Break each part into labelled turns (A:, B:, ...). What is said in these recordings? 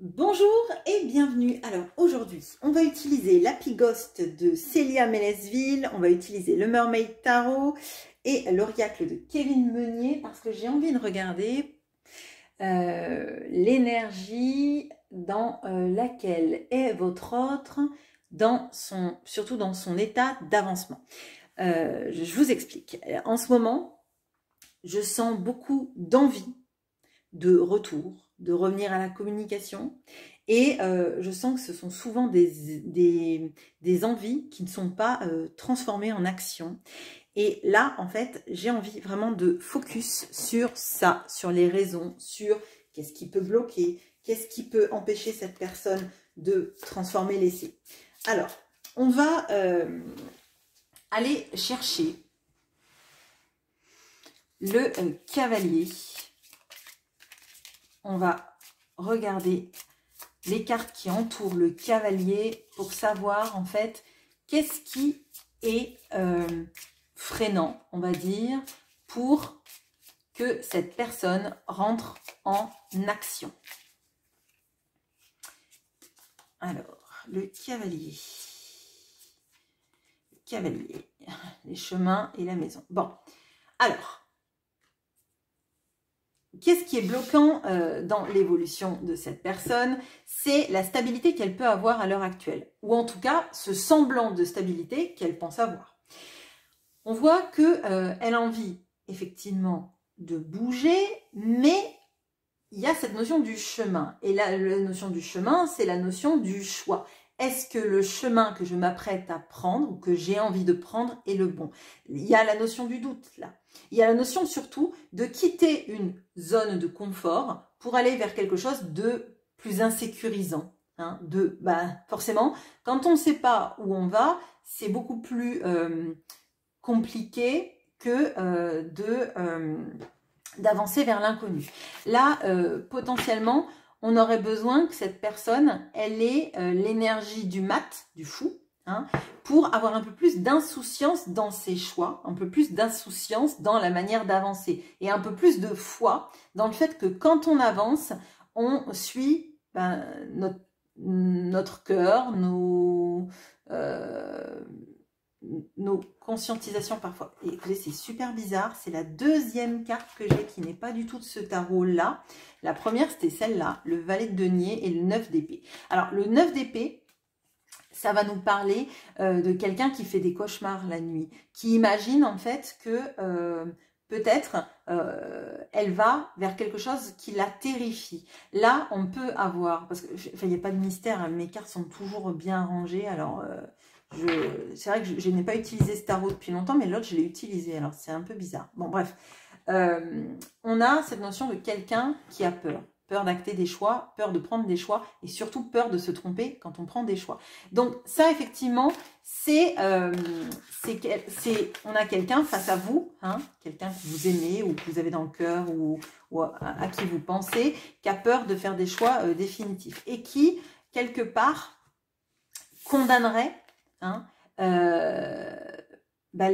A: Bonjour et bienvenue. Alors aujourd'hui, on va utiliser l'Happy Ghost de Célia Mélesville, on va utiliser le Mermaid Tarot et l'Oracle de Kevin Meunier parce que j'ai envie de regarder l'énergie dans laquelle est votre autre, surtout dans son état d'avancement. Je vous explique. En ce moment, je sens beaucoup d'envie de retour, de revenir à la communication. Et je sens que ce sont souvent des envies qui ne sont pas transformées en action. Et là, en fait, j'ai envie vraiment de focus sur ça, sur les raisons, sur qu'est-ce qui peut bloquer, qu'est-ce qui peut empêcher cette personne de transformer l'essai. Alors, on va aller chercher le cavalier. On va regarder les cartes qui entourent le cavalier pour savoir en fait qu'est-ce qui est freinant, on va dire, pour que cette personne rentre en action. Alors, le cavalier, les chemins et la maison. Bon, alors, qu'est-ce qui est bloquant dans l'évolution de cette personne? C'est la stabilité qu'elle peut avoir à l'heure actuelle. Ou en tout cas, ce semblant de stabilité qu'elle pense avoir. On voit qu'elle a envie, effectivement, de bouger, mais il y a cette notion du chemin. Et là, la notion du chemin, c'est la notion du choix. Est-ce que le chemin que je m'apprête à prendre ou que j'ai envie de prendre est le bon? Il y a la notion du doute là. Il y a la notion surtout de quitter une zone de confort pour aller vers quelque chose de plus insécurisant. Hein, forcément, quand on ne sait pas où on va, c'est beaucoup plus compliqué que d'avancer vers l'inconnu. Là, potentiellement, on aurait besoin que cette personne, elle ait l'énergie du mat, du fou, hein, pour avoir un peu plus d'insouciance dans ses choix, un peu plus d'insouciance dans la manière d'avancer et un peu plus de foi dans le fait que quand on avance, on suit notre cœur, nos conscientisations parfois. Et écoutez, c'est super bizarre. C'est la deuxième carte que j'ai qui n'est pas du tout de ce tarot-là. La première, c'était celle-là, le valet de denier et le 9 d'épée. Alors, le 9 d'épée, ça va nous parler de quelqu'un qui fait des cauchemars la nuit, qui imagine en fait que peut-être elle va vers quelque chose qui la terrifie. Là, on peut avoir, parce que il n'y a pas de mystère, hein, mes cartes sont toujours bien rangées, alors... c'est vrai que je n'ai pas utilisé ce tarot depuis longtemps, mais l'autre, je l'ai utilisé. Alors, c'est un peu bizarre. Bon, bref. On a cette notion de quelqu'un qui a peur. Peur d'acter des choix, peur de prendre des choix et surtout peur de se tromper quand on prend des choix. Donc, ça, effectivement, on a quelqu'un face à vous, hein, quelqu'un que vous aimez ou que vous avez dans le cœur ou à qui vous pensez, qui a peur de faire des choix définitifs et qui, quelque part, condamnerait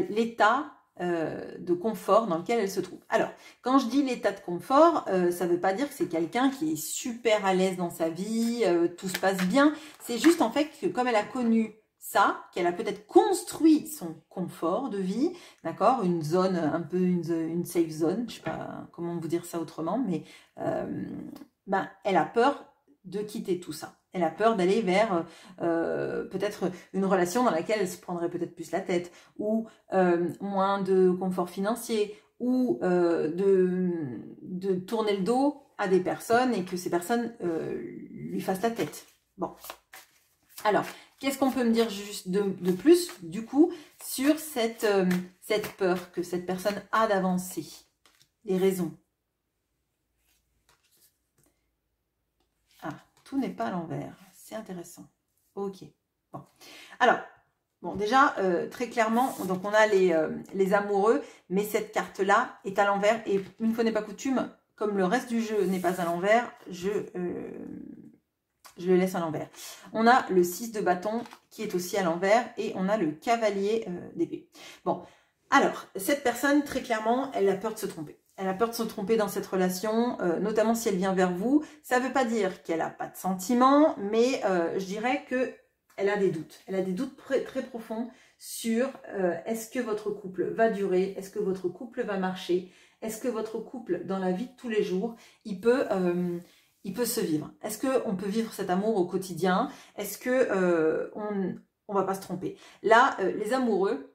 A: l'état de confort dans lequel elle se trouve. Alors, quand je dis l'état de confort, ça ne veut pas dire que c'est quelqu'un qui est super à l'aise dans sa vie, tout se passe bien. C'est juste en fait que comme elle a connu ça, qu'elle a peut-être construit son confort de vie, d'accord, une zone, un peu une safe zone, je ne sais pas comment vous dire ça autrement, mais elle a peur de quitter tout ça. Elle a peur d'aller vers peut-être une relation dans laquelle elle se prendrait peut-être plus la tête, ou moins de confort financier, ou de tourner le dos à des personnes et que ces personnes lui fassent la tête. Bon. Alors, qu'est-ce qu'on peut me dire juste de plus, du coup, sur cette peur que cette personne a d'avancer? Les raisons. Tout n'est pas à l'envers. C'est intéressant. Ok. Bon. Alors, bon, déjà, très clairement, donc on a les amoureux, mais cette carte-là est à l'envers. Et une fois n'est pas coutume, comme le reste du jeu n'est pas à l'envers, je le laisse à l'envers. On a le 6 de bâton qui est aussi à l'envers et on a le cavalier d'épée. Bon, alors, cette personne, très clairement, elle a peur de se tromper. elle a peur de se tromper dans cette relation, notamment si elle vient vers vous. Ça ne veut pas dire qu'elle n'a pas de sentiments, mais je dirais qu'elle a des doutes. Elle a des doutes très profonds sur est-ce que votre couple va durer, est-ce que votre couple va marcher, est-ce que votre couple, dans la vie de tous les jours, il peut se vivre. Est-ce qu'on peut vivre cet amour au quotidien? Est-ce que on va pas se tromper? Là, les amoureux,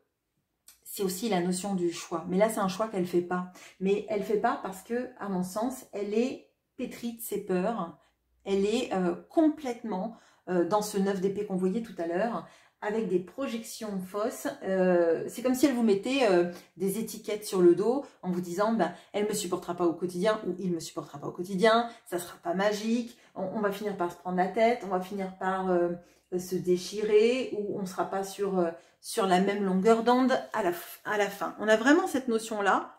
A: c'est aussi la notion du choix. Mais là, c'est un choix qu'elle ne fait pas. Mais elle ne fait pas parce que, à mon sens, elle est pétrie de ses peurs. Elle est complètement dans ce 9 d'épée qu'on voyait tout à l'heure, avec des projections fausses. C'est comme si elle vous mettait des étiquettes sur le dos en vous disant ben, elle ne me supportera pas au quotidien ou il ne me supportera pas au quotidien, ça ne sera pas magique, on va finir par se prendre la tête, on va finir par se déchirer ou on ne sera pas sur la même longueur d'onde à la fin. On a vraiment cette notion-là.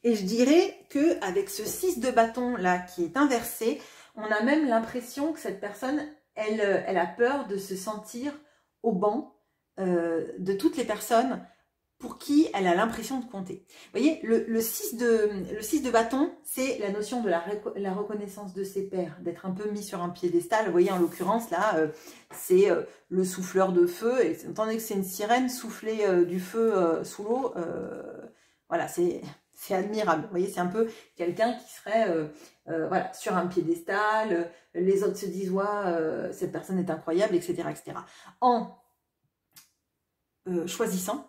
A: Et je dirais qu'avec ce 6 de bâton là qui est inversé, on a même l'impression que cette personne, elle a peur de se sentir au banc de toutes les personnes pour qui elle a l'impression de compter. Vous voyez, le 6 de bâton, c'est la notion de la reconnaissance de ses pairs, d'être un peu mis sur un piédestal. Vous voyez, en l'occurrence, là, c'est le souffleur de feu. Et étant donné que c'est une sirène, souffler du feu sous l'eau, voilà, c'est admirable. Vous voyez, c'est un peu quelqu'un qui serait voilà, sur un piédestal. Les autres se disent, ouais, cette personne est incroyable, etc. etc. En choisissant,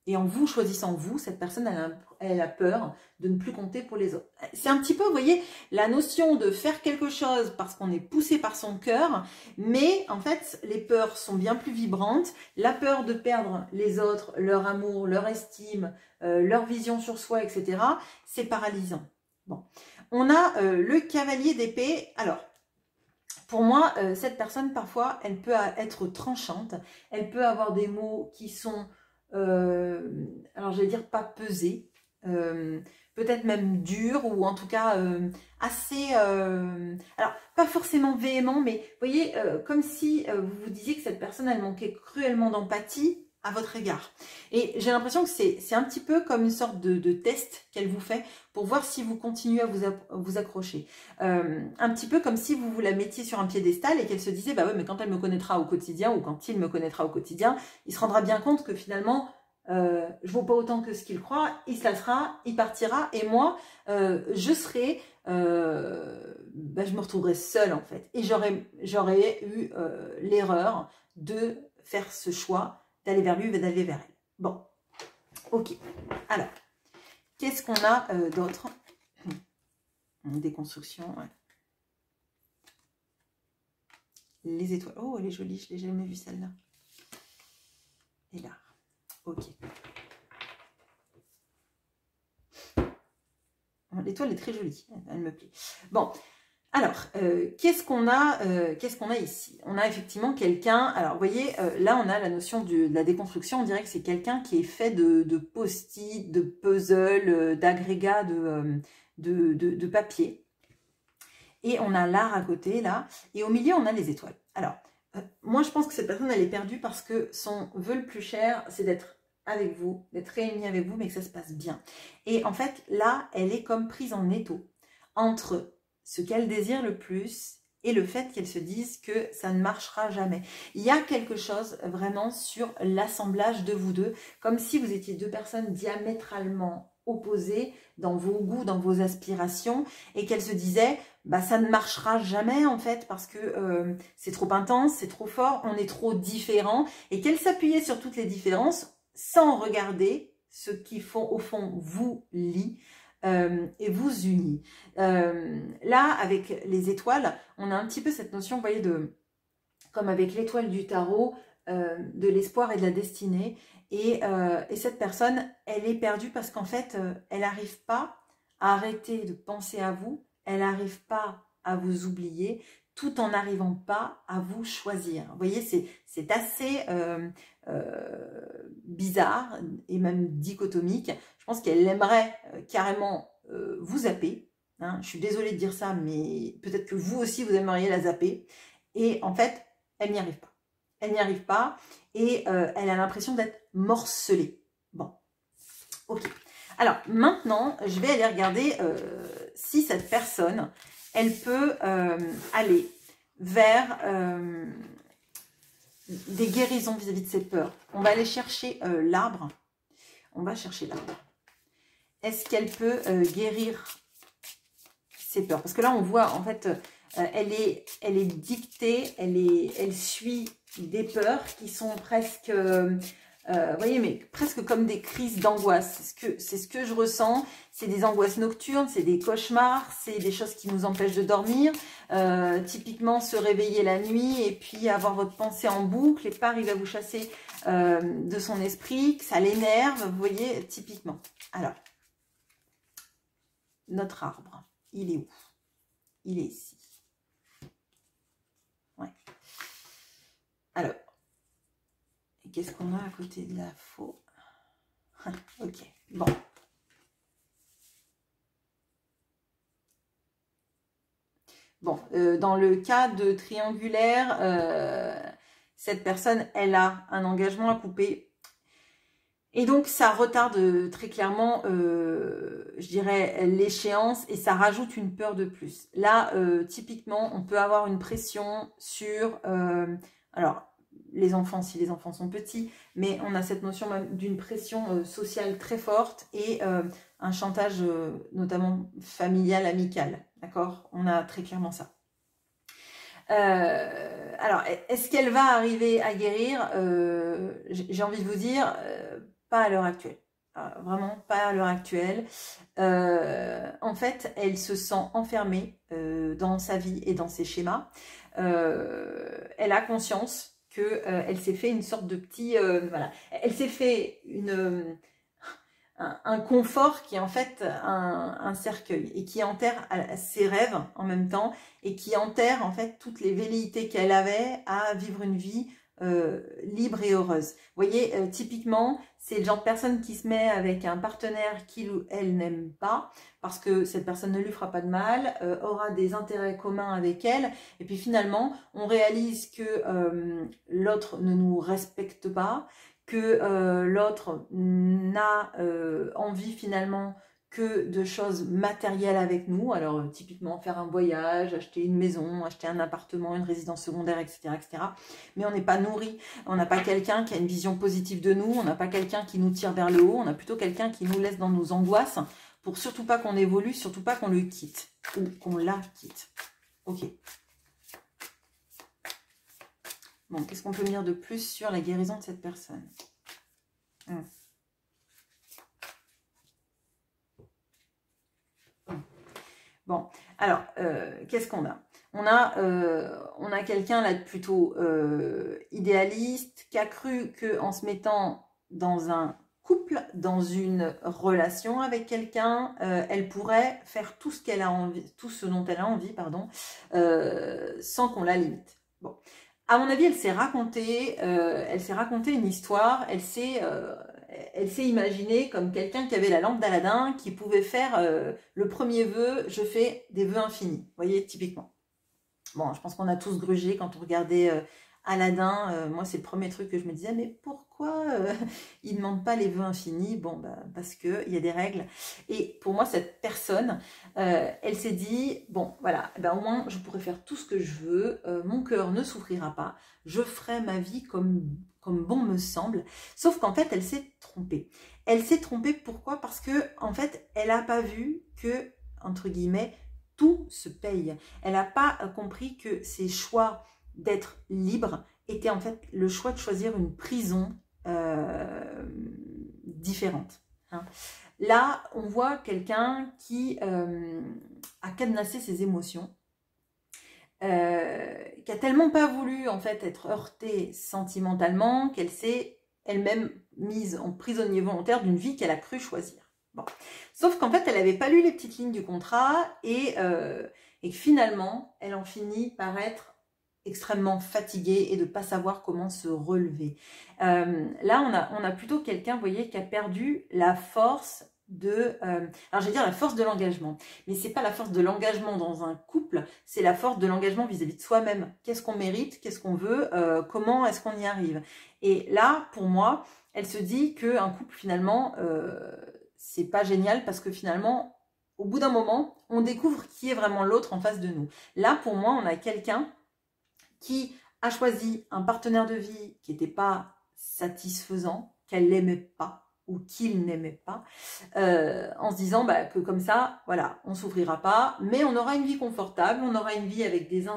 A: et en vous choisissant vous, cette personne, elle a peur de ne plus compter pour les autres. C'est un petit peu, vous voyez, la notion de faire quelque chose parce qu'on est poussé par son cœur, mais en fait, les peurs sont bien plus vibrantes. La peur de perdre les autres, leur amour, leur estime, leur vision sur soi, etc., c'est paralysant. Bon, on a le cavalier d'épée. Alors, pour moi, cette personne, parfois, elle peut être tranchante. Elle peut avoir des mots qui sont... alors je vais dire pas pesé, peut-être même dur ou en tout cas assez, alors pas forcément véhément, mais vous voyez, comme si vous vous disiez que cette personne elle manquait cruellement d'empathie à votre égard. Et j'ai l'impression que c'est un petit peu comme une sorte de test qu'elle vous fait pour voir si vous continuez à vous accrocher. Un petit peu comme si vous la mettiez sur un piédestal et qu'elle se disait, bah ouais, mais quand elle me connaîtra au quotidien ou quand il me connaîtra au quotidien, il se rendra bien compte que finalement, je vaux pas autant que ce qu'il croit, il se lassera, il partira et moi, je serai, bah, je me retrouverai seule en fait. Et j'aurais eu l'erreur de faire ce choix d'aller vers lui et d'aller vers elle. Bon, ok. Alors, qu'est-ce qu'on a d'autre? Déconstruction, ouais. Les étoiles. Oh, elle est jolie, je ne l'ai jamais vue celle-là. Et là, ok. L'étoile est très jolie, elle me plaît. Bon, alors, qu'est-ce qu'on a ici? On a effectivement quelqu'un, alors vous voyez, là on a la notion de la déconstruction, on dirait que c'est quelqu'un qui est fait de post-it, de puzzle, d'agrégats de papier. Et on a l'art à côté, là, et au milieu on a les étoiles. Alors, moi je pense que cette personne elle est perdue parce que son vœu le plus cher, c'est d'être avec vous, d'être réunie avec vous, mais que ça se passe bien. Et en fait, là, elle est comme prise en étau entre ce qu'elle désire le plus et le fait qu'elle se dise que ça ne marchera jamais. Il y a quelque chose vraiment sur l'assemblage de vous deux, comme si vous étiez deux personnes diamétralement opposées dans vos goûts, dans vos aspirations, et qu'elle se disait, bah ça ne marchera jamais en fait, parce que c'est trop intense, c'est trop fort, on est trop différents, et qu'elle s'appuyait sur toutes les différences sans regarder ce qui font au fond vous lie, et vous unit. Là, avec les étoiles, on a un petit peu cette notion, vous voyez, comme avec l'étoile du tarot, de l'espoir et de la destinée. Et cette personne, elle est perdue parce qu'en fait, elle n'arrive pas à arrêter de penser à vous, elle n'arrive pas à vous oublier, tout en n'arrivant pas à vous choisir. Vous voyez, c'est assez bizarre et même dichotomique. Je pense qu'elle aimerait carrément vous zapper. Hein. Je suis désolée de dire ça, mais peut-être que vous aussi, vous aimeriez la zapper. Et en fait, elle n'y arrive pas. Elle n'y arrive pas et elle a l'impression d'être morcelée. Bon, ok. Alors, maintenant, je vais aller regarder si cette personne, elle peut aller vers des guérisons vis-à-vis de ses peurs. On va aller chercher l'arbre. On va chercher l'arbre. Est-ce qu'elle peut guérir ses peurs? Parce que là, on voit, en fait, elle est dictée, elle suit des peurs qui sont presque... vous voyez, mais presque comme des crises d'angoisse. C'est ce que je ressens. C'est des angoisses nocturnes, c'est des cauchemars, c'est des choses qui nous empêchent de dormir. Typiquement, se réveiller la nuit et puis avoir votre pensée en boucle et pas arriver à vous chasser de son esprit, que ça l'énerve, vous voyez, typiquement. Alors, notre arbre, il est où? Il est ici. Ouais. Alors, qu'est-ce qu'on a à côté de la faux? Ok, bon. Bon, dans le cas de triangulaire, cette personne, elle a un engagement à couper. Et donc, ça retarde très clairement, je dirais, l'échéance et ça rajoute une peur de plus. Là, typiquement, on peut avoir une pression sur... alors, les enfants, si les enfants sont petits, mais on a cette notion d'une pression sociale très forte et un chantage notamment familial, amical. D'accord? On a très clairement ça. Alors, est-ce qu'elle va arriver à guérir? J'ai envie de vous dire, pas à l'heure actuelle. Vraiment pas à l'heure actuelle. En fait, elle se sent enfermée dans sa vie et dans ses schémas. Elle a conscience qu'elle s'est fait une sorte de petit... voilà. Elle s'est fait un confort qui est en fait un cercueil et qui enterre ses rêves en même temps et qui enterre en fait toutes les velléités qu'elle avait à vivre une vie libre et heureuse. Vous voyez, typiquement, c'est le genre de personne qui se met avec un partenaire qu'il ou elle n'aime pas parce que cette personne ne lui fera pas de mal, aura des intérêts communs avec elle et puis finalement, on réalise que l'autre ne nous respecte pas, que l'autre n'a envie finalement que de choses matérielles avec nous. Alors typiquement faire un voyage, acheter une maison, acheter un appartement, une résidence secondaire, etc. etc. Mais on n'est pas nourri, on n'a pas quelqu'un qui a une vision positive de nous, on n'a pas quelqu'un qui nous tire vers le haut, on a plutôt quelqu'un qui nous laisse dans nos angoisses pour surtout pas qu'on évolue, surtout pas qu'on le quitte ou qu'on la quitte. Ok. Bon, qu'est-ce qu'on peut dire de plus sur la guérison de cette personne? Bon, alors, qu'est-ce qu'on a? On a quelqu'un là de plutôt idéaliste, qui a cru qu'en se mettant dans un couple, dans une relation avec quelqu'un, elle pourrait faire tout ce qu'elle a envie, tout ce dont elle a envie, pardon, sans qu'on la limite. Bon, à mon avis, elle s'est raconté une histoire, elle s'est imaginée comme quelqu'un qui avait la lampe d'Aladin, qui pouvait faire le premier vœu, je fais des vœux infinis. Vous voyez, typiquement. Bon, je pense qu'on a tous grugé quand on regardait Aladin. Moi, c'est le premier truc que je me disais, mais pourquoi il ne demande pas les vœux infinis? Bon, bah, parce qu'il y a des règles. Et pour moi, cette personne, elle s'est dit, bon, voilà, ben, au moins, je pourrais faire tout ce que je veux, mon cœur ne souffrira pas, je ferai ma vie comme bon me semble. Sauf qu'en fait, elle s'est trompée. Elle s'est trompée, pourquoi? Parce que, en fait, elle n'a pas vu que, entre guillemets, tout se paye. Elle n'a pas compris que ses choix d'être libre était en fait le choix de choisir une prison différente. Hein. Là, on voit quelqu'un qui a cadenassé ses émotions, qui a tellement pas voulu en fait être heurtée sentimentalement qu'elle s'est elle-même mise en prisonnier volontaire d'une vie qu'elle a cru choisir. Bon. Sauf qu'en fait, elle n'avait pas lu les petites lignes du contrat et finalement, elle en finit par être extrêmement fatiguée et de ne pas savoir comment se relever. Là, on a plutôt quelqu'un, vous voyez, qui a perdu la force de... alors, je vais dire la force de l'engagement. Mais ce n'est pas la force de l'engagement dans un couple, c'est la force de l'engagement vis-à-vis de soi-même. Qu'est-ce qu'on mérite? Qu'est-ce qu'on veut? Comment est-ce qu'on y arrive? Et là, pour moi, elle se dit qu'un couple, finalement... c'est pas génial parce que finalement, au bout d'un moment, on découvre qui est vraiment l'autre en face de nous. Là, pour moi, on a quelqu'un qui a choisi un partenaire de vie qui n'était pas satisfaisant, qu'elle n'aimait pas ou qu'il n'aimait pas, en se disant bah, que comme ça, voilà, on ne s'ouvrira pas, mais on aura une vie confortable, on aura une vie avec des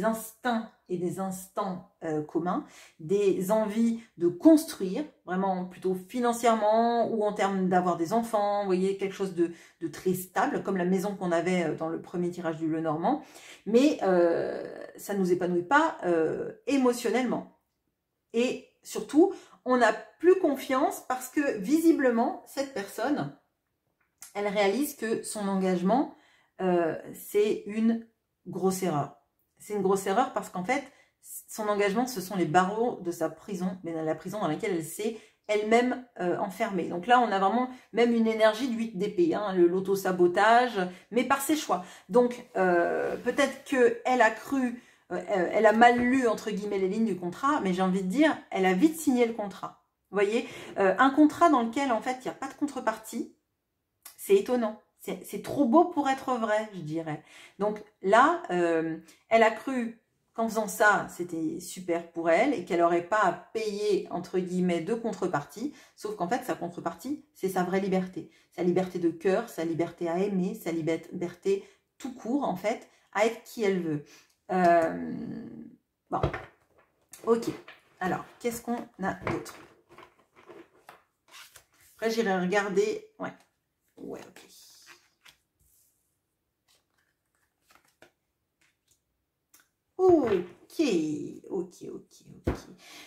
A: instincts et des instants communs, des envies de construire, vraiment plutôt financièrement ou en termes d'avoir des enfants, vous voyez, quelque chose de très stable, comme la maison qu'on avait dans le premier tirage du Lenormand, mais ça ne nous épanouit pas émotionnellement. Et surtout, on n'a plus confiance parce que visiblement, cette personne, elle réalise que son engagement, c'est une grosse erreur. C'est une grosse erreur parce qu'en fait, son engagement, ce sont les barreaux de sa prison, mais la prison dans laquelle elle s'est elle-même enfermée. Donc là, on a vraiment même une énergie de 8 d'épée, hein, l'auto-sabotage, mais par ses choix. Donc, peut-être qu'elle a cru... elle a mal lu, entre guillemets, les lignes du contrat, mais j'ai envie de dire, elle a vite signé le contrat. Vous voyez, un contrat dans lequel, en fait, il n'y a pas de contrepartie, c'est étonnant. C'est trop beau pour être vrai, je dirais. Donc là, elle a cru qu'en faisant ça, c'était super pour elle et qu'elle n'aurait pas à payer, entre guillemets, de contrepartie. Sauf qu'en fait, sa contrepartie, c'est sa vraie liberté. Sa liberté de cœur, sa liberté à aimer, sa liberté tout court, en fait, à être qui elle veut. Bon, ok. Alors, qu'est-ce qu'on a d'autre? Après, j'irai regarder. Ouais, ok. Ok.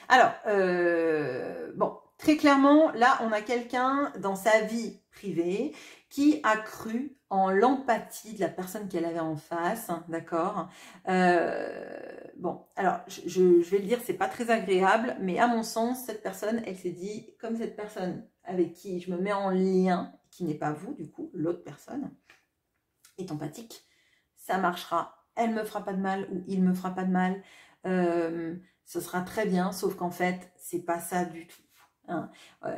A: Alors, bon, très clairement, là, on a quelqu'un dans sa vie privée qui a cru en l'empathie de la personne qu'elle avait en face, hein, d'accord. Bon, alors, je vais le dire, c'est pas très agréable, mais à mon sens, cette personne, elle s'est dit, comme cette personne avec qui je me mets en lien, qui n'est pas vous, du coup, l'autre personne, est empathique, ça marchera. Elle me fera pas de mal ou il me fera pas de mal. Ce sera très bien, sauf qu'en fait, c'est pas ça du tout. Hein.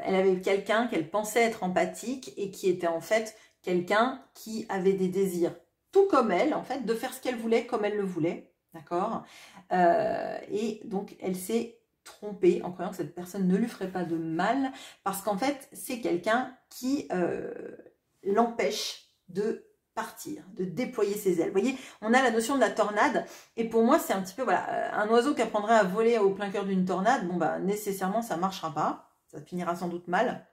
A: Elle avait quelqu'un qu'elle pensait être empathique et qui était en fait quelqu'un qui avait des désirs, tout comme elle, en fait, de faire ce qu'elle voulait comme elle le voulait. D'accord. Et donc, elle s'est trompée en croyant que cette personne ne lui ferait pas de mal parce qu'en fait, c'est quelqu'un qui l'empêche de partir, de déployer ses ailes. Vous voyez, on a la notion de la tornade, et pour moi, c'est un petit peu, voilà, un oiseau qui apprendrait à voler au plein cœur d'une tornade, bon, bah, nécessairement, ça ne marchera pas, ça finira sans doute mal.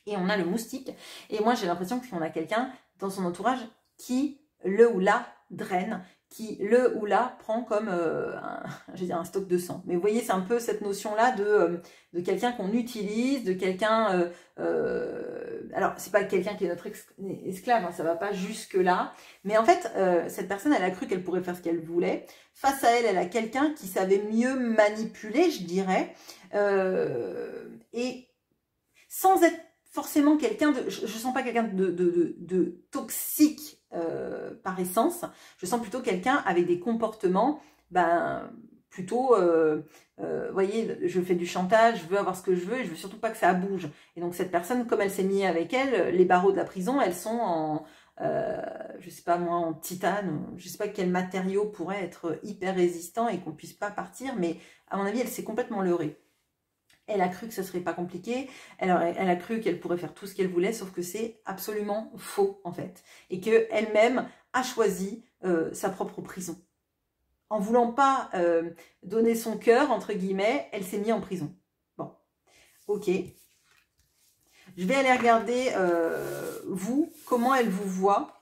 A: Et on a le moustique, et moi, j'ai l'impression qu'on a quelqu'un dans son entourage qui, le ou la, draine, qui, le ou la, prend comme un stock de sang. Mais vous voyez, c'est un peu cette notion-là de quelqu'un qu'on utilise, de quelqu'un... alors, c'est pas quelqu'un qui est notre esclave, hein, ça va pas jusque-là. Mais en fait, cette personne, elle a cru qu'elle pourrait faire ce qu'elle voulait. Face à elle, elle a quelqu'un qui savait mieux manipuler, je dirais. Et sans être forcément quelqu'un de... Je sens pas quelqu'un de toxique par essence. Je sens plutôt quelqu'un avec des comportements plutôt... vous voyez, je fais du chantage, je veux avoir ce que je veux et je veux surtout pas que ça bouge. Et donc cette personne, comme elle s'est mise avec elle, les barreaux de la prison, elles sont en... je sais pas moi, en titane, je sais pas quel matériau pourrait être hyper résistant et qu'on puisse pas partir, mais à mon avis, elle s'est complètement leurrée. Elle a cru que ce serait pas compliqué, elle a cru qu'elle pourrait faire tout ce qu'elle voulait, sauf que c'est absolument faux en fait. Et qu'elle-même a choisi sa propre prison. En voulant pas donner son cœur, entre guillemets, elle s'est mise en prison. Bon, ok. Je vais aller regarder, vous, comment elle vous voit,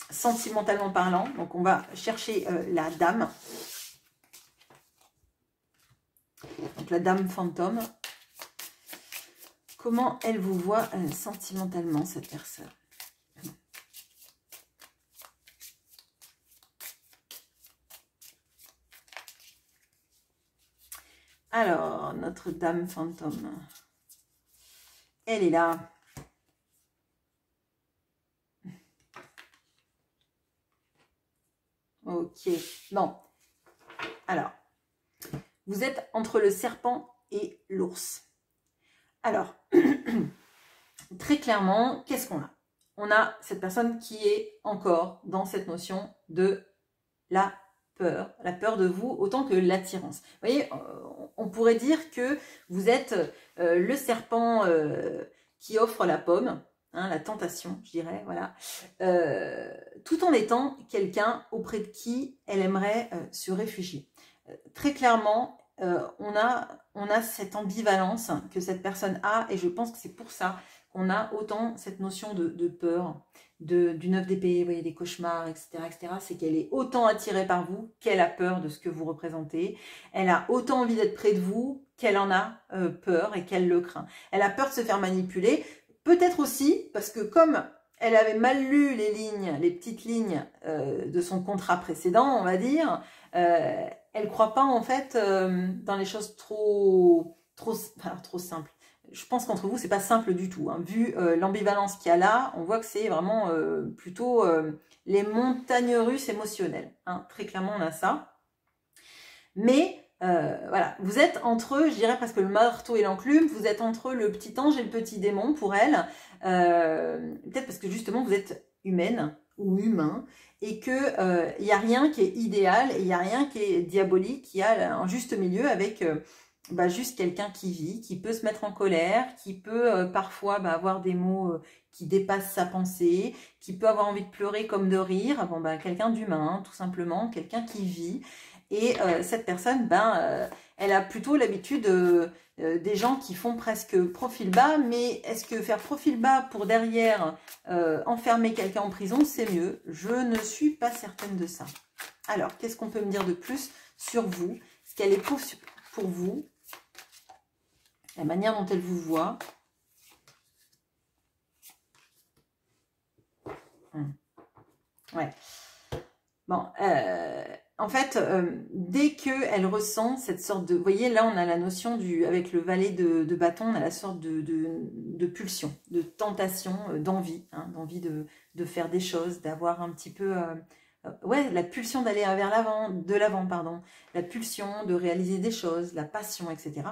A: sentimentalement parlant. Donc on va chercher la dame. Donc la dame fantôme, comment elle vous voit sentimentalement, cette personne? Alors, notre dame fantôme, elle est là. Ok, bon. Alors, vous êtes entre le serpent et l'ours. Alors, très clairement, qu'est-ce qu'on a? On a cette personne qui est encore dans cette notion de la peur de vous autant que l'attirance. Vous voyez, on pourrait dire que vous êtes le serpent qui offre la pomme, hein, la tentation, je dirais, voilà, tout en étant quelqu'un auprès de qui elle aimerait se réfugier. Très clairement, on a cette ambivalence que cette personne a, et je pense que c'est pour ça qu'on a autant cette notion de peur, du 9 d'épée, vous voyez, des cauchemars, etc., etc. C'est qu'elle est autant attirée par vous qu'elle a peur de ce que vous représentez. Elle a autant envie d'être près de vous qu'elle en a peur et qu'elle le craint. Elle a peur de se faire manipuler, peut-être aussi parce que comme elle avait mal lu les lignes, les petites lignes de son contrat précédent, on va dire, elle croit pas en fait dans les choses trop simples. Je pense qu'entre vous, c'est pas simple du tout. Hein. Vu l'ambivalence qu'il y a là, on voit que c'est vraiment plutôt les montagnes russes émotionnelles. Hein. Très clairement, on a ça. Mais voilà, vous êtes entre, je dirais presque le marteau et l'enclume, vous êtes entre le petit ange et le petit démon pour elle. Peut-être parce que justement, vous êtes humaine ou humain et que il n'y a rien qui est idéal et il n'y a rien qui est diabolique. Il y a un juste milieu avec... juste quelqu'un qui vit, qui peut se mettre en colère, qui peut parfois avoir des mots qui dépassent sa pensée, qui peut avoir envie de pleurer comme de rire. Bon, quelqu'un d'humain, hein, tout simplement, quelqu'un qui vit. Et cette personne, elle a plutôt l'habitude des gens qui font presque profil bas. Mais est-ce que faire profil bas pour derrière enfermer quelqu'un en prison, c'est mieux? Je ne suis pas certaine de ça. Alors, qu'est-ce qu'on peut me dire de plus sur vous? Ce qu'elle est pour vous, la manière dont elle vous voit. Ouais. Bon, en fait, dès qu'elle ressent cette sorte de... Vous voyez, là, on a la notion du... Avec le valet de bâton, on a la sorte de pulsion, de tentation, d'envie, hein, d'envie de faire des choses, d'avoir un petit peu... ouais, la pulsion d'aller vers l'avant, pardon. La pulsion de réaliser des choses, la passion, etc.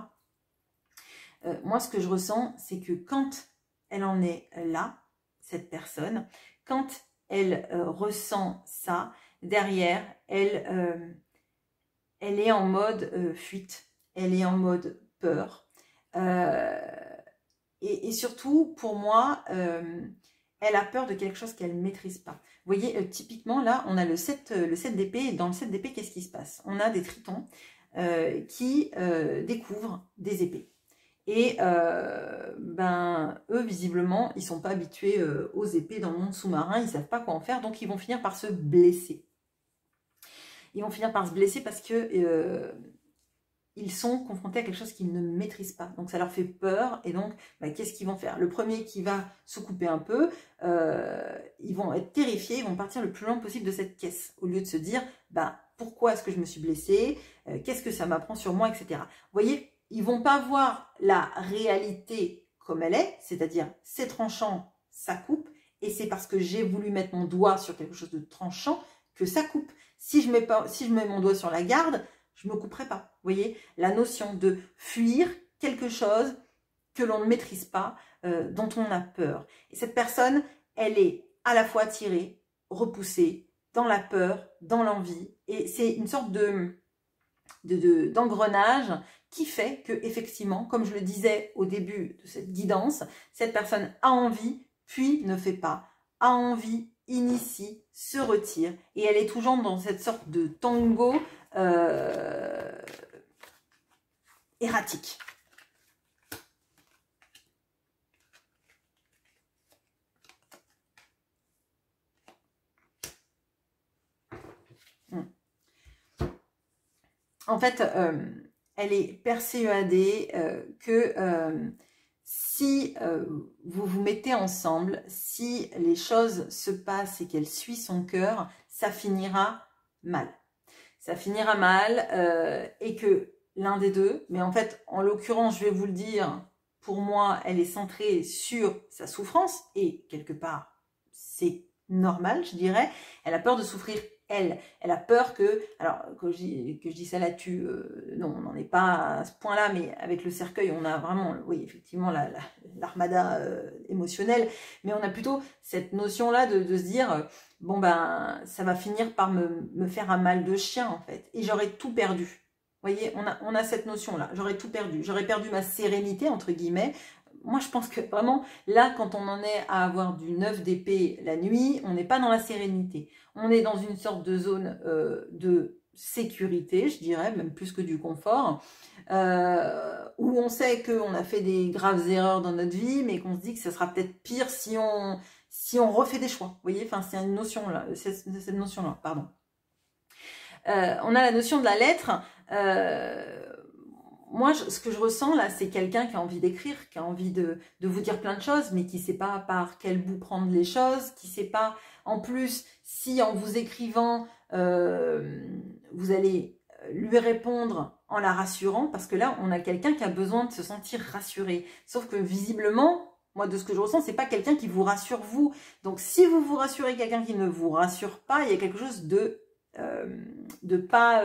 A: Moi, ce que je ressens, c'est que quand elle en est là, cette personne, quand elle ressent ça, derrière, elle est en mode fuite, elle est en mode peur. Et surtout, pour moi, elle a peur de quelque chose qu'elle ne maîtrise pas. Vous voyez, typiquement, là, on a le 7 d'épée, et dans le 7 d'épée, qu'est-ce qui se passe? On a des tritons qui découvrent des épées. Et eux, visiblement, ils ne sont pas habitués aux épées dans le monde sous-marin, ils ne savent pas quoi en faire, donc ils vont finir par se blesser. Ils vont finir par se blesser parce que ils sont confrontés à quelque chose qu'ils ne maîtrisent pas. Donc ça leur fait peur, et donc qu'est-ce qu'ils vont faire? Le premier qui va se couper un peu, ils vont être terrifiés, ils vont partir le plus loin possible de cette caisse, au lieu de se dire, pourquoi est-ce que je me suis blessée? Qu'est-ce que ça m'apprend sur moi, etc. Vous voyez, ils vont pas voir la réalité comme elle est, c'est-à-dire c'est tranchant, ça coupe, et c'est parce que j'ai voulu mettre mon doigt sur quelque chose de tranchant que ça coupe. Si je mets mon doigt sur la garde, je ne me couperai pas. Vous voyez, la notion de fuir quelque chose que l'on ne maîtrise pas, dont on a peur. Et cette personne, elle est à la fois attirée, repoussée, dans la peur, dans l'envie, et c'est une sorte d'engrenage qui fait que, effectivement, comme je le disais au début de cette guidance, cette personne a envie, puis ne fait pas, a envie, initie, se retire, et elle est toujours dans cette sorte de tango erratique. En fait, elle est persuadée que si vous vous mettez ensemble, si les choses se passent et qu'elle suit son cœur, ça finira mal. Ça finira mal et que l'un des deux, mais en fait, en l'occurrence, je vais vous le dire, pour moi, elle est centrée sur sa souffrance et quelque part, c'est normal, je dirais. Elle a peur de souffrir Elle a peur que, alors que je dis ça là-dessus, non, on n'en est pas à ce point-là, mais avec le cercueil, on a vraiment, oui, effectivement, l'armada émotionnelle, mais on a plutôt cette notion-là de se dire, bon ben, ça va finir par me faire un mal de chien, en fait, et j'aurais tout perdu. Vous voyez, on a cette notion-là, j'aurais tout perdu. J'aurais perdu ma sérénité, entre guillemets. Moi, je pense que vraiment, là, quand on en est à avoir du 9 d'épée la nuit, on n'est pas dans la sérénité. On est dans une sorte de zone de sécurité, je dirais, même plus que du confort, où on sait qu'on a fait des graves erreurs dans notre vie, mais qu'on se dit que ça sera peut-être pire si on refait des choix. Vous voyez, enfin, c'est une notion là, cette notion-là, pardon. On a la notion de la lettre. Moi, ce que je ressens là, c'est quelqu'un qui a envie d'écrire, qui a envie de vous dire plein de choses, mais qui ne sait pas par quel bout prendre les choses, qui ne sait pas, en plus, si en vous écrivant, vous allez lui répondre en la rassurant, parce que là, on a quelqu'un qui a besoin de se sentir rassuré. Sauf que visiblement, moi, de ce que je ressens, c'est pas quelqu'un qui vous rassure vous. Donc, si vous rassurez quelqu'un qui ne vous rassure pas, il y a quelque chose de pas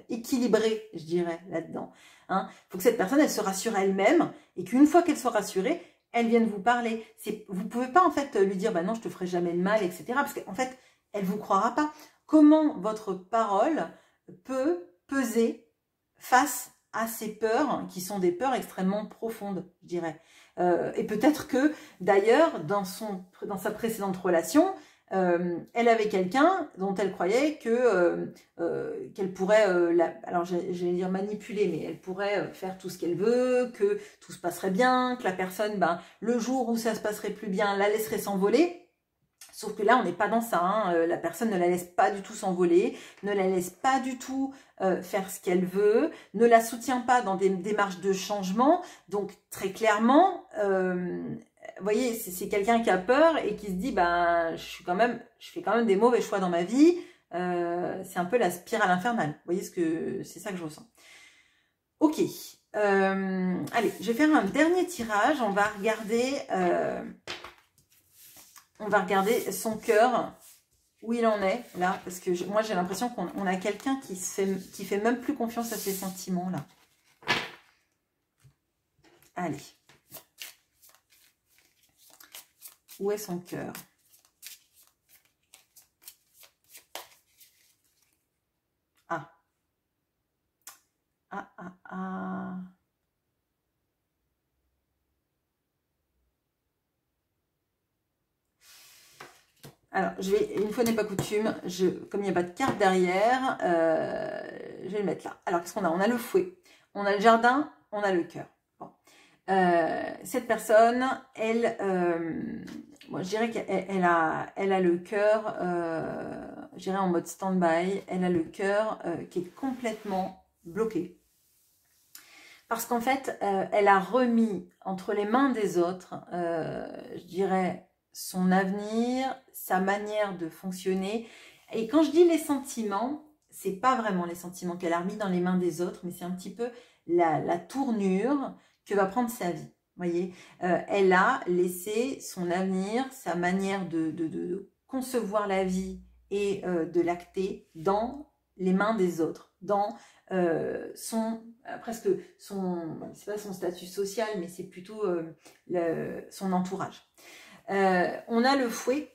A: équilibré, je dirais, là-dedans. Hein. Faut que cette personne, elle se rassure elle-même et qu'une fois qu'elle soit rassurée, elle vienne vous parler. Vous pouvez pas, en fait, lui dire, bah non, je te ferai jamais de mal, etc. Parce qu'en fait, elle vous croira pas. Comment votre parole peut peser face à ces peurs qui sont des peurs extrêmement profondes, je dirais. Et peut-être que, d'ailleurs, dans sa précédente relation, elle avait quelqu'un dont elle croyait qu'elle pourrait, alors j'allais dire manipuler, mais elle pourrait faire tout ce qu'elle veut, que tout se passerait bien, que la personne, ben, le jour où ça se passerait plus bien, la laisserait s'envoler. Sauf que là, on n'est pas dans ça. Hein. La personne ne la laisse pas du tout s'envoler, ne la laisse pas du tout faire ce qu'elle veut, ne la soutient pas dans des démarches de changement. Donc, très clairement, vous voyez, c'est quelqu'un qui a peur et qui se dit, ben, je fais quand même des mauvais choix dans ma vie. C'est un peu la spirale infernale. Vous voyez, c'est ça que je ressens. Ok. Allez, je vais faire un dernier tirage. On va regarder son cœur, où il en est, là, parce que moi, j'ai l'impression qu'on a quelqu'un qui fait même plus confiance à ses sentiments, là. Allez. Où est son cœur? Ah. Ah, ah, ah. Alors, une fois n'est pas coutume, comme il n'y a pas de carte derrière, je vais le mettre là. Alors, qu'est-ce qu'on a? On a le fouet, on a le jardin, on a le cœur. Bon. Cette personne, moi, je dirais qu'elle a le cœur, je dirais en mode stand-by, elle a le cœur qui est complètement bloqué. Parce qu'en fait, elle a remis entre les mains des autres, je dirais, son avenir, sa manière de fonctionner. Et quand je dis les sentiments, c'est pas vraiment les sentiments qu'elle a remis dans les mains des autres, mais c'est un petit peu la tournure que va prendre sa vie. Vous voyez, elle a laissé son avenir, sa manière de concevoir la vie et de l'acter dans les mains des autres, dans presque c'est pas son statut social, mais c'est plutôt son entourage. On a le fouet.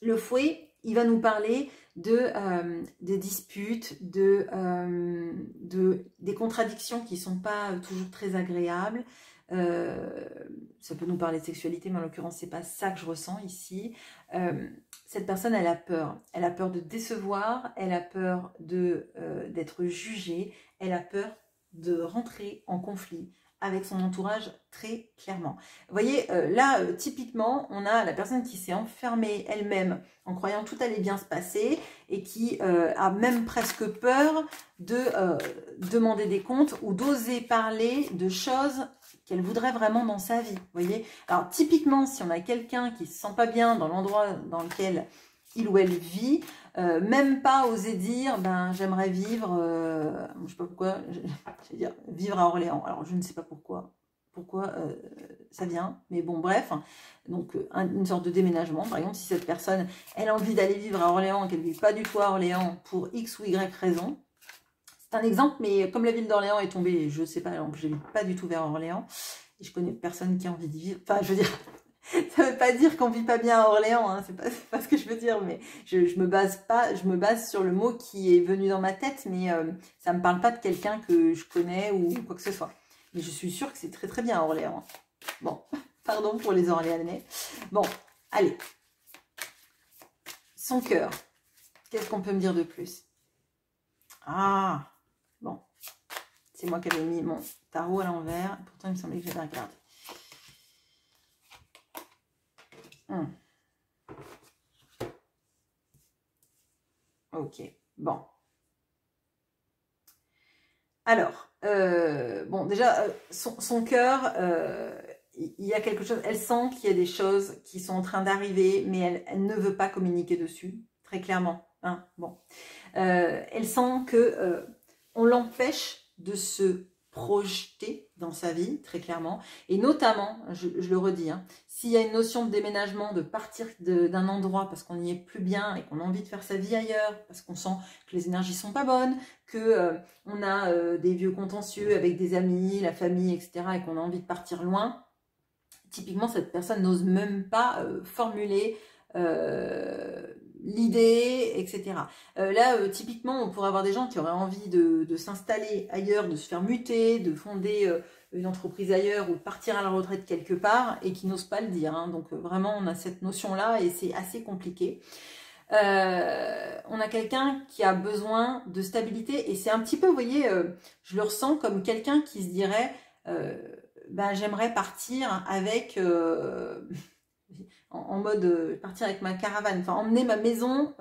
A: Le fouet, il va nous parler des disputes, des contradictions qui ne sont pas toujours très agréables. Ça peut nous parler de sexualité, mais en l'occurrence, c'est pas ça que je ressens ici. Cette personne, elle a peur. Elle a peur de décevoir, elle a peur d'être jugée, elle a peur de rentrer en conflit avec son entourage très clairement. Vous voyez, là, typiquement, on a la personne qui s'est enfermée elle-même en croyant tout allait bien se passer et qui a même presque peur de demander des comptes ou d'oser parler de choses qu'elle voudrait vraiment dans sa vie. Vous voyez, alors typiquement, si on a quelqu'un qui ne se sent pas bien dans l'endroit dans lequel il ou elle vit, même pas oser dire, ben j'aimerais vivre, je sais pas pourquoi, je vais dire vivre à Orléans. Alors je ne sais pas pourquoi pourquoi ça vient. Mais bon, bref. Donc, une sorte de déménagement. Par exemple, si cette personne, elle a envie d'aller vivre à Orléans, qu'elle ne vit pas du tout à Orléans pour X ou Y raison. C'est un exemple, mais comme la ville d'Orléans est tombée, je ne sais pas, donc je ne vis pas du tout vers Orléans. Et je connais personne qui a envie d'y vivre. Enfin, je veux dire, ça ne veut pas dire qu'on ne vit pas bien à Orléans, hein, c'est pas ce que je veux dire, mais je me base sur le mot qui est venu dans ma tête, mais ça ne me parle pas de quelqu'un que je connais ou quoi que ce soit. Mais je suis sûre que c'est très très bien à Orléans. Bon, pardon pour les Orléanais. Bon, allez. Son cœur. Qu'est-ce qu'on peut me dire de plus? Ah, bon. C'est moi qui avais mis mon tarot à l'envers. Pourtant, il me semblait que j'avais regardé. Ok, bon. Alors, bon, déjà, son cœur, il y a quelque chose, elle sent qu'il y a des choses qui sont en train d'arriver, mais elle ne veut pas communiquer dessus, très clairement. Hein, bon. Elle sent que on l'empêche de se projeter dans sa vie, très clairement, et notamment, je le redis, hein, s'il y a une notion de déménagement, de partir d'un endroit parce qu'on n'y est plus bien et qu'on a envie de faire sa vie ailleurs, parce qu'on sent que les énergies sont pas bonnes, que on a des vieux contentieux avec des amis, la famille, etc., et qu'on a envie de partir loin, typiquement, cette personne n'ose même pas formuler l'idée, etc. Là, typiquement, on pourrait avoir des gens qui auraient envie de s'installer ailleurs, de se faire muter, de fonder une entreprise ailleurs ou de partir à la retraite quelque part et qui n'osent pas le dire. Hein. Donc, vraiment, on a cette notion-là et c'est assez compliqué. On a quelqu'un qui a besoin de stabilité et c'est un petit peu, vous voyez, je le ressens comme quelqu'un qui se dirait ben, j'aimerais partir avec en mode partir avec ma caravane, enfin emmener ma maison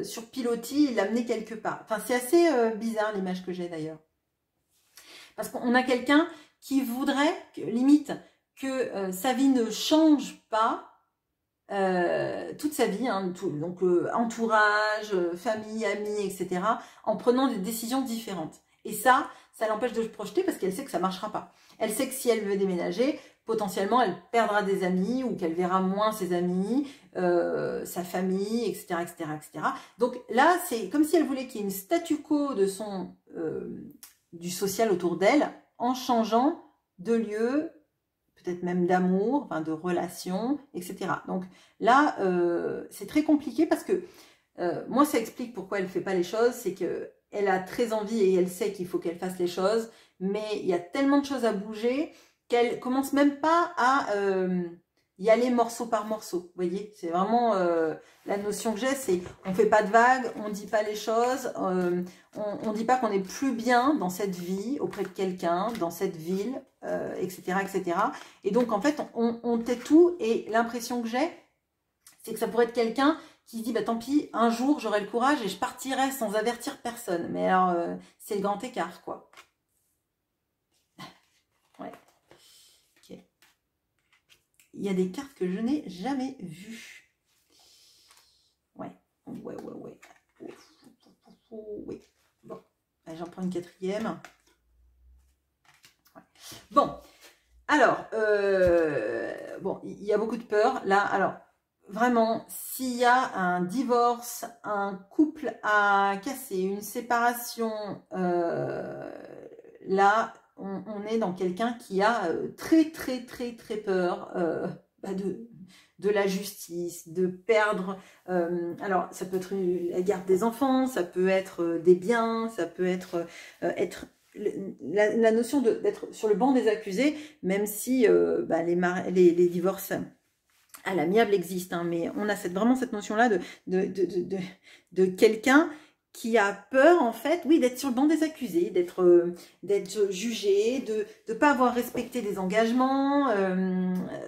A: sur pilotis et l'amener quelque part. Enfin, c'est assez bizarre l'image que j'ai d'ailleurs. Parce qu'on a quelqu'un qui voudrait, limite, que sa vie ne change pas toute sa vie, hein, donc entourage, famille, amis, etc., en prenant des décisions différentes. Et ça l'empêche de se projeter parce qu'elle sait que ça ne marchera pas. Elle sait que si elle veut déménager, potentiellement, elle perdra des amis ou qu'elle verra moins ses amis, sa famille, etc., etc., etc. Donc là, c'est comme si elle voulait qu'il y ait une statu quo de du social autour d'elle en changeant de lieu, peut-être même d'amour, enfin de relations, etc. Donc là, c'est très compliqué parce que moi, ça explique pourquoi elle ne fait pas les choses, c'est qu'elle a très envie et elle sait qu'il faut qu'elle fasse les choses, mais il y a tellement de choses à bouger qu'elle commence même pas à y aller morceau par morceau. Vous voyez, c'est vraiment la notion que j'ai, c'est on fait pas de vagues, on dit pas les choses, on dit pas qu'on est plus bien dans cette vie auprès de quelqu'un, dans cette ville, etc., etc. Et donc en fait, on tait tout et l'impression que j'ai, c'est que ça pourrait être quelqu'un qui se dit bah tant pis, un jour j'aurai le courage et je partirai sans avertir personne. Mais alors c'est le grand écart quoi. Ouais. Ok. Il y a des cartes que je n'ai jamais vues. Ouais. Ouais. Oui. Bon. J'en prends une quatrième. Ouais. Bon. Alors, bon, il y a beaucoup de peur. Là, alors, vraiment, s'il y a un divorce, un couple à casser, une séparation, là, on est dans quelqu'un qui a très peur bah de la justice, de perdre. Alors, ça peut être la garde des enfants, ça peut être des biens, ça peut être la notion d'être sur le banc des accusés, même si bah, les divorces à l'amiable existent, hein, mais on a vraiment cette notion-là de quelqu'un qui a peur, en fait, oui, d'être sur le banc des accusés, d'être jugé, de ne pas avoir respecté des engagements.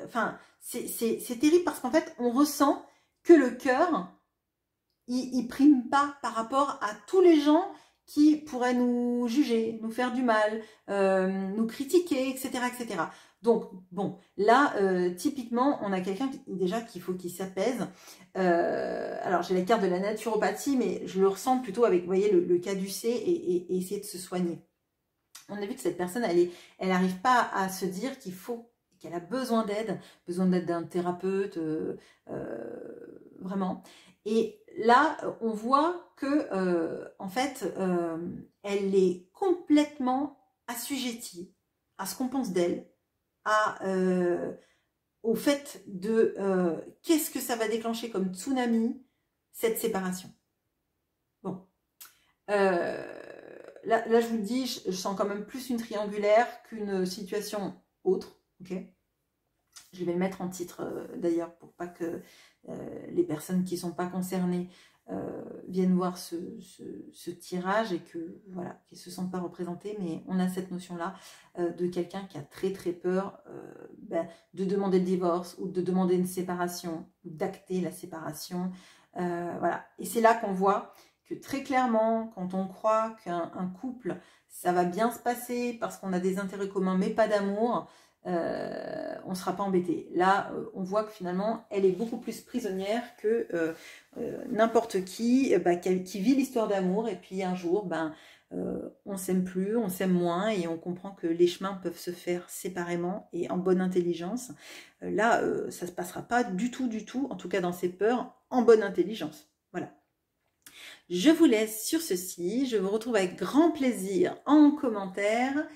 A: Enfin, c'est terrible parce qu'en fait, on ressent que le cœur, il prime pas par rapport à tous les gens qui pourraient nous juger, nous faire du mal, nous critiquer, etc., etc. Donc, bon, là, typiquement, on a quelqu'un déjà qu'il faut qu'il s'apaise. Alors, j'ai la carte de la naturopathie, mais je le ressens plutôt avec, vous voyez, le caducée et essayer de se soigner. on a vu que cette personne, elle n'arrive pas à se dire qu'elle a besoin d'aide d'un thérapeute, vraiment. Et là, on voit que, en fait, elle est complètement assujettie à ce qu'on pense d'elle, au fait de qu'est-ce que ça va déclencher comme tsunami, cette séparation. Bon. Là, je vous le dis, je sens quand même plus une triangulaire qu'une situation autre. Ok, je vais le mettre en titre d'ailleurs pour pas que les personnes qui ne sont pas concernées viennent voir ce tirage et que voilà, qu'ils ne se sentent pas représentés. Mais on a cette notion-là de quelqu'un qui a très très peur de demander le divorce ou de demander une séparation, ou d'acter la séparation. Voilà. Et c'est là qu'on voit que très clairement, quand on croit qu'un couple, ça va bien se passer parce qu'on a des intérêts communs mais pas d'amour, on ne sera pas embêté. Là, on voit que finalement, elle est beaucoup plus prisonnière que n'importe qui vit l'histoire d'amour et puis un jour, on s'aime plus, on s'aime moins et on comprend que les chemins peuvent se faire séparément et en bonne intelligence. Là, ça ne se passera pas du tout, en tout cas dans ses peurs, en bonne intelligence. Voilà. Je vous laisse sur ceci. Je vous retrouve avec grand plaisir en commentaire.